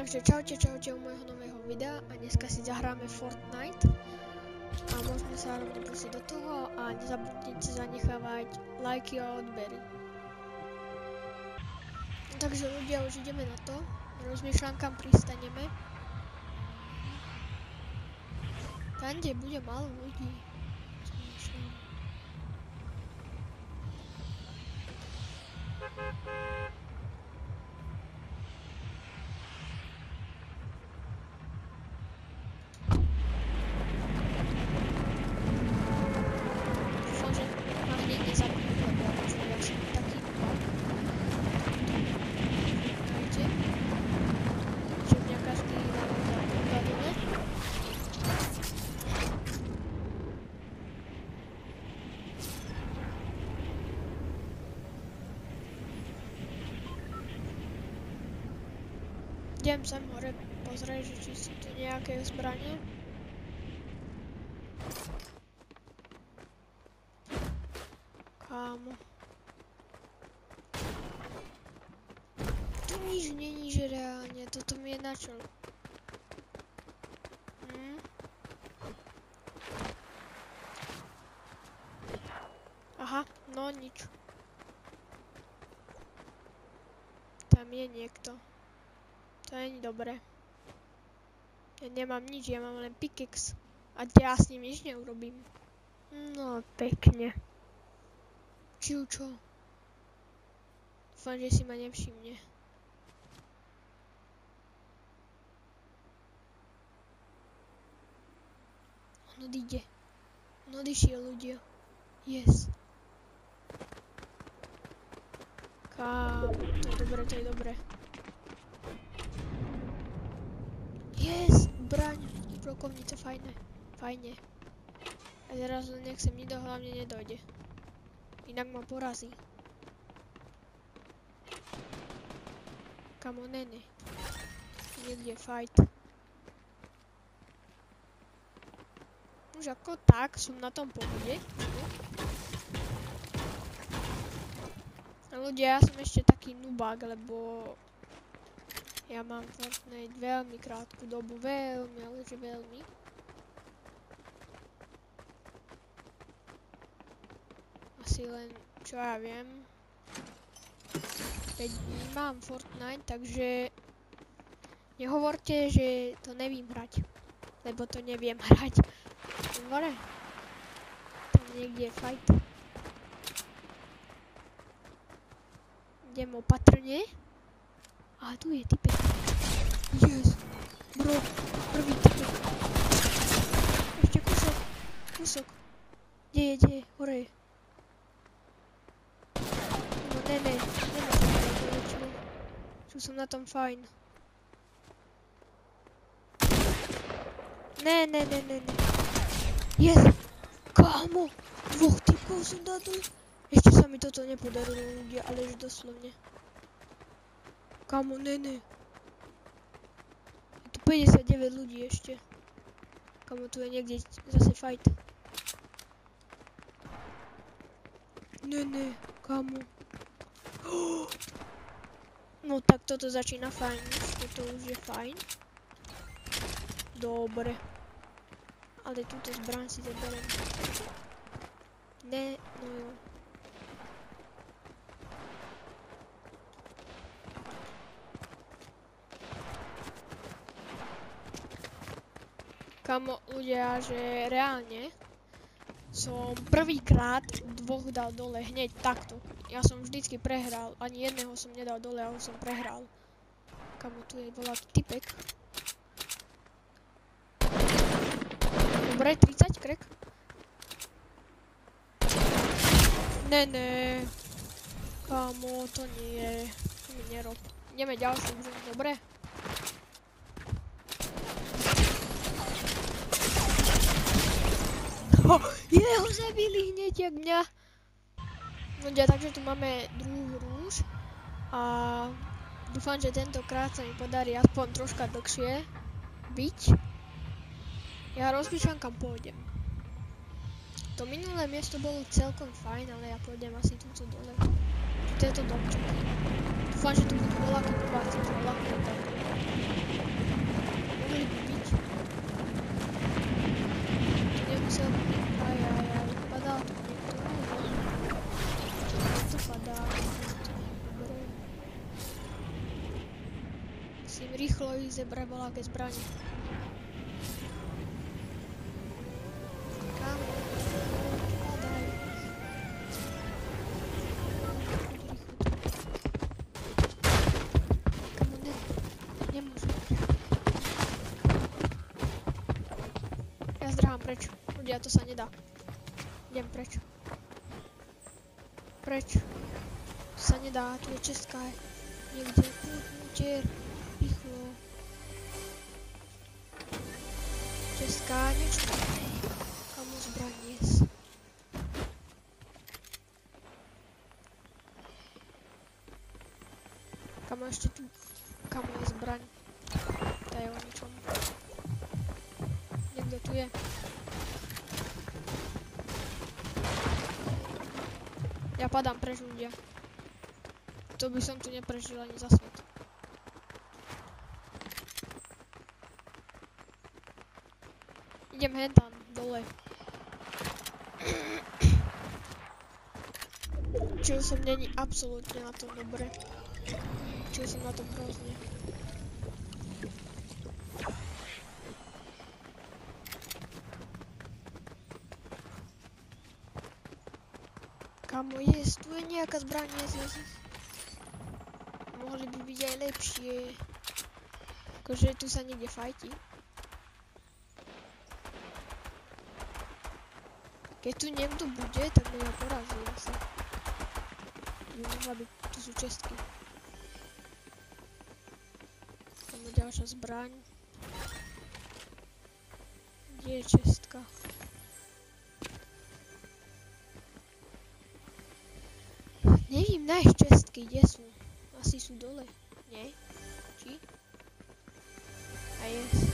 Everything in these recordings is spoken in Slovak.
Takže čaute u môjho nového videa a dneska si zahráme Fortnite a môžeme sa rovno pustiť do toho a nezabudnite zanechávať lajky a odbery. Takže ľudia, už ideme na to, rozmýšľam kam pristaneme. Tam, kde bude málo ľudí. Idem sem hore pozrieť, či sú tu nejaké zbranie. Kámo. Tu nič není, že reálne, toto mi je načo. Aha, no nič. Tam je niekto. To není dobré. Ja nemám nič, ja mám len pickaxe. A ja s ním nič neurobím. No pekne. Čo? Dúfam, že si ma nevšimne. On odíde. On odišiel, ľudia. Yes. Kámo, to je dobré. Yes, braň, brokovnica, fajne. A teraz nech sem nikto hlavne nedojde. Inak ma porazí. Kamo, nene. Niekde fight. Už ako tak, som na tom pohode. A ľudia, ja som ešte taký nubák, lebo ja mám Fortnite veľmi krátku dobu, ale že veľmi. Asi len, čo ja viem, 5 dní mám Fortnite, takže nehovorte, že to nevím hrať, lebo to neviem hrať. Hore, tam niekde je fight. Idem opatrne. A tu je typek. Yes. Bro, prvý typek. Ešte kúsok. Kde je, hore je. No ne. Čo som na tom fajn. Ne. Yes. Kámo, 2 typkov som dal dole. Ešte sa mi toto nepodarilo, ľudia, ale že doslovne. Kámo, ne. Je tu 59 ľudí ešte. Kámo, tu je niekde zase fight. Ne, kámo. No tak toto začína fajn. Toto už je fajn. Dobre. Ale túto zbraň si zaberiem. Ne, no jo. Kamo, ľudia, že reálne som prvýkrát 2 dal dole hneď takto. Ja som vždycky prehral, ani jedného som nedal dole, ale som prehral. Kamo, tu je voľaký typek. Dobre, 30 krek. Ne. Kamo, to nie. To mi nerob. Ideme ďalšiu hru, dobre? Jeho zabili hneď jak mňa. Ľudia, takže tu máme druhú hru už. A dúfam, že tentokrát sa mi podarí aspoň troška dlhšie byť. Ja rozmýšľam, kam pôjdem. To minulé miesto bolo celkom fajn, ale ja pôjdem asi túto dole. Tuto je to domček. Dúfam, že tu budú voľaké kubáci, voľaké tak. Musím rýchlo ísť zebrať voľaké zbranie. Kam? Padaj. Kamu nemôžem. Ja zdráham preč. Ľudia, to sa nedá. Idem preč. Preč. To sa nedá, tu je česká. Niekde. Utier. Rýchlo. Česká, niečo. Kamu zbraň nies. Kamu ešte tu. Kamu je zbraň. To je o ničom. Niekto tu je. Ja padám preč, ľudia. To by som tu neprežil ani za svet. Idem hentam, dole. Čil som není absolútne na tom dobre. Čil som na tom hrozne. Kamo, tu je nejaká zbraň, mohli by byť aj lepšie. Akože tu sa niekde fajti. Keď tu niekto bude, tak by ma porazil asi. By mohla byť, tu sú čestky. Kamo, ďalšia zbraň. Kde je čestka? Nevím, nájsť čestky, kde sú? Asi sú dole, nie? Či? A je, sú.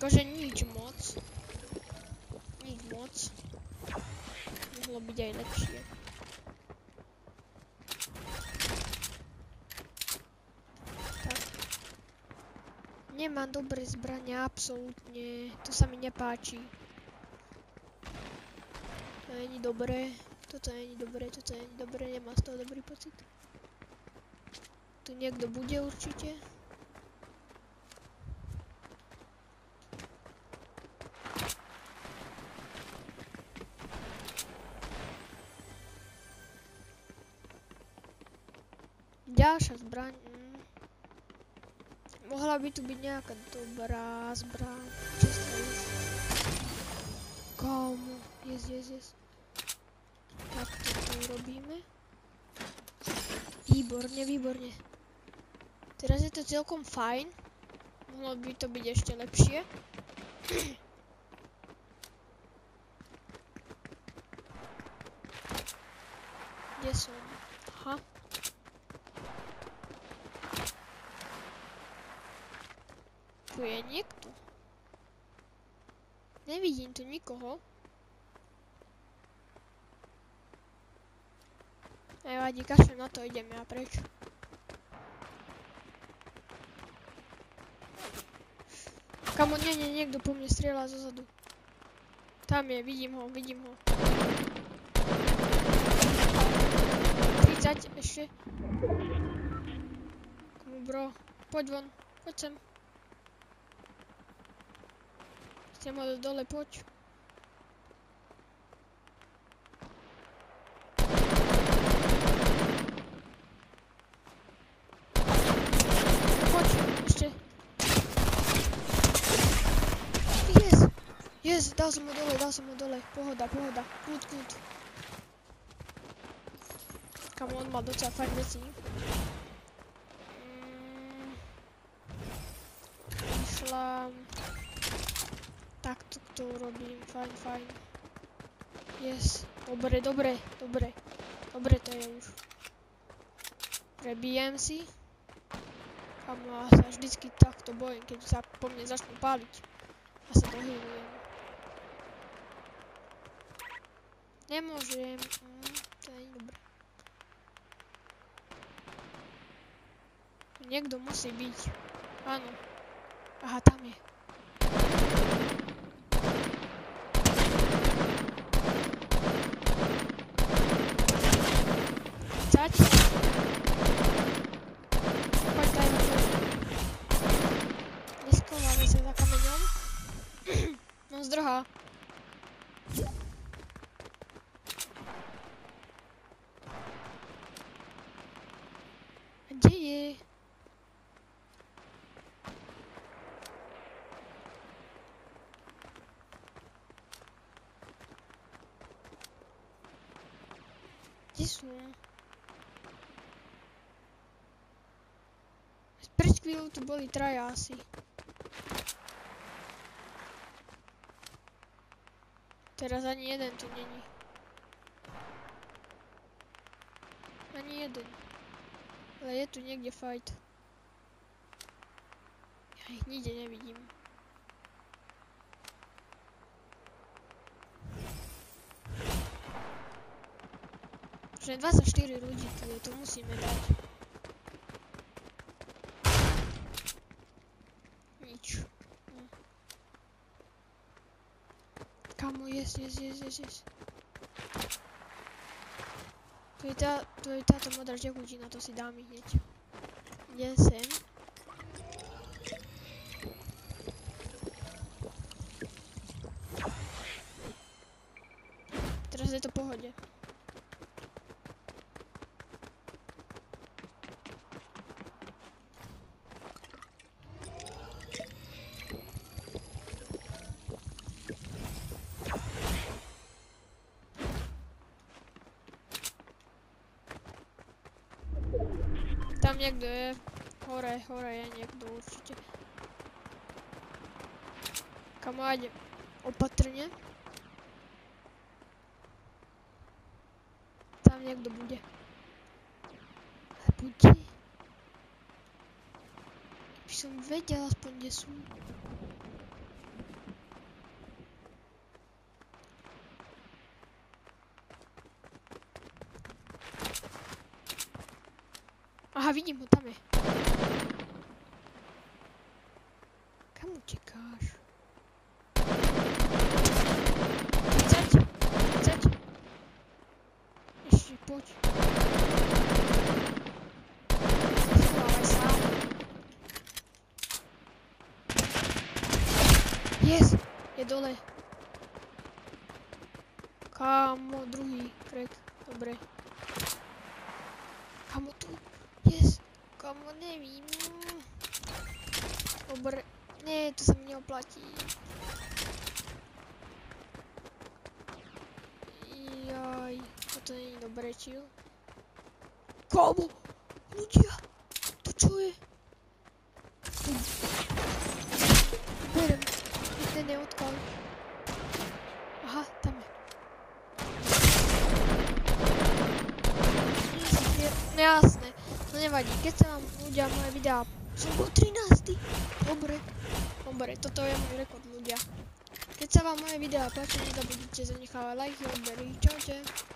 Akože nič moc. Nič moc. Mohlo byť aj lepšie. Tak. Nemám dobré zbrania, absolútne. To sa mi nepáči. To není dobré. Toto není dobré, toto není dobré. Nemám z toho dobrý pocit. Tu niekto bude určite. Ďalšia zbraň. Mohla by tu byť nejaká dobrá zbraň. Česká už. Komu? Yes. Tak to urobíme. Výborne. Teraz je to celkom fajn. Mohlo by to byť ešte lepšie. Kde som? Aha. Tu je niekto. Nevidím tu nikoho. Nevadí, kašlem na to, idem ja preč. Kamo, niekto po mne strieľa zozadu. Tam je, vidím ho. 30 ešte. Komu bro, poď von, poď sem. Chcem ho dole, poď. Poď, ešte. Yes, dal som ho dole. Pohoda. Kľud. Kamo, on mal docela fajn veci. Vyšlám. Takto to urobím, fajn. Yes, dobre to je už. Prebijem si. Kamo, ja sa vždycky takto bojím, keď sa po mne začnú páliť. Ja sa dohylujem. Nemôžem, to nie je dobré. Niekto musí byť, áno. Aha, tam je. Kde sú? Pred chvíľou tu boli traja asi. Teraz ani jeden tu není. Ani jeden. Ale je tu niekde fight. Ja ich nikde nevidím. Že 24 ľudí tu je, to musíme dať. Nič. Kamo, yes. To je táto modrá tekutina, to si dám hneď. Ide sem. Teraz je to v pohode. Tam niekto je. Hore je niekto určite. Kamaráde, opatrne. Tam niekto bude. Bude. By som vedel aspoň, kde sú. Aha, vidím ho, tam je. Kam utekáš? Ceď. Ešte, poď. Schovávaj sa. Yes, je dole. Kámo, druhý krek, dobre. Kámo, tu. Yes, kámo, nevím. Dobre, nie, to sa mi neoplatí. Jaj, toto nie je dobré, chill. Kámo, ľudia, to čo je? Berem, nikde neodkal. Aha, tam je. Jasné. No nevadí, keď sa vám ľudia moje videá... Som bol 13. Dobre, toto je môj rekord ľudia. Keď sa vám moje videá páči, nezabudnite zanechávať lajky, odbery, čaute.